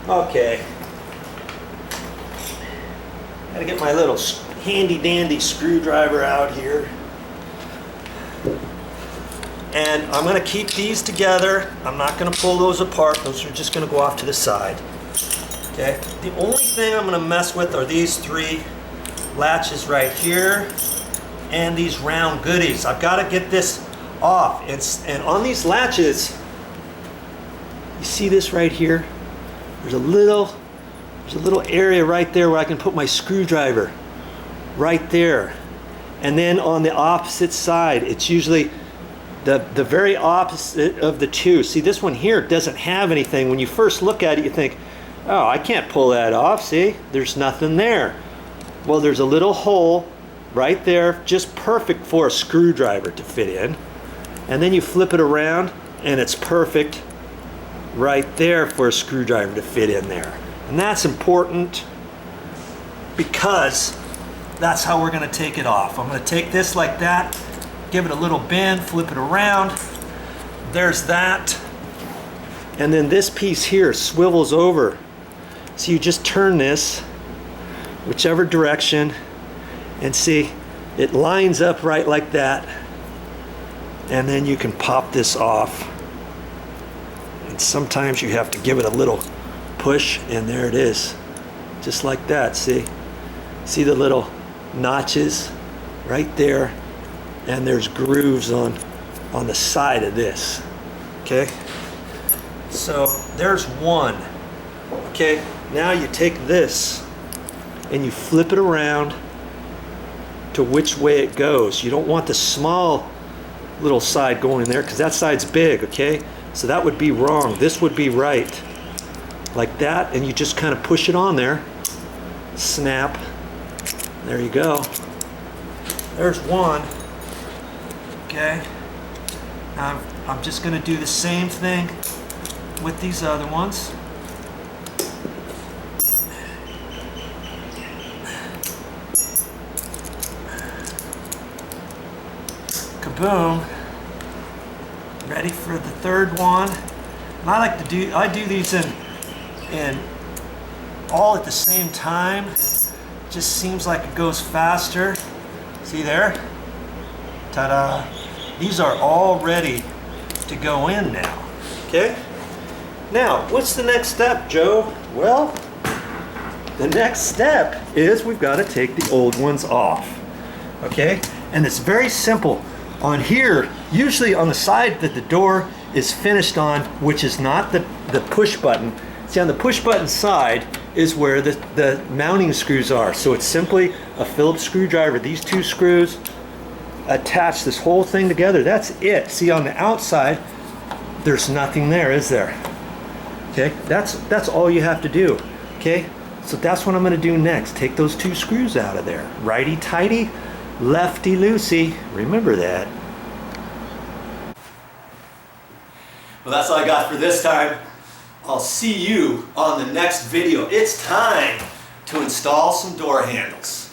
Okay. Gotta get my little handy dandy screwdriver out here. And I'm gonna keep these together. I'm not gonna pull those apart. Those are just gonna go off to the side. Okay. The only thing I'm gonna mess with are these 3 latches right here and these round goodies. I've got to get this off. And on these latches, you see this right here? There's a little area right there where I can put my screwdriver right there. And then on the opposite side, it's usually the very opposite of the two. See, this one here doesn't have anything. When you first look at it, you think, oh, I can't pull that off. See, there's nothing there. Well, there's a little hole right there, just perfect for a screwdriver to fit in. And then you flip it around and it's perfect right there for a screwdriver to fit in there. And that's important because that's how we're going to take it off. I'm going to take this like that, give it a little bend, flip it around. There's that. And then this piece here swivels over. So you just turn this whichever direction, and see, it lines up right like that, and then you can pop this off. And sometimes you have to give it a little push, and there it is, just like that. See the little notches right there, and there's grooves on the side of this. Okay, so there's one. Okay, now you take this and you flip it around to which way it goes. You don't want the small little side going in there because that side's big, okay? So that would be wrong. This would be right. Like that, and you just kind of push it on there. Snap. There you go. There's one. Okay. Now I'm just going to do the same thing with these other ones. Boom. Ready for the third one. And I do these in all at the same time. Just seems like it goes faster. See there? Ta-da. These are all ready to go in now. Okay? Now, what's the next step, Joe? Well, the next step is we've got to take the old ones off. Okay? And it's very simple. On here, usually on the side that the door is finished on, which is not the push button. See, on the push button side is where the mounting screws are. So it's simply a Phillips screwdriver. These 2 screws attach this whole thing together. That's it. See, on the outside, there's nothing there, is there? Okay, that's all you have to do. Okay, so that's what I'm going to do next. Take those 2 screws out of there. Righty-tighty. Lefty loosey, remember that. Well, that's all I got for this time. I'll see you on the next video. It's time to install some door handles.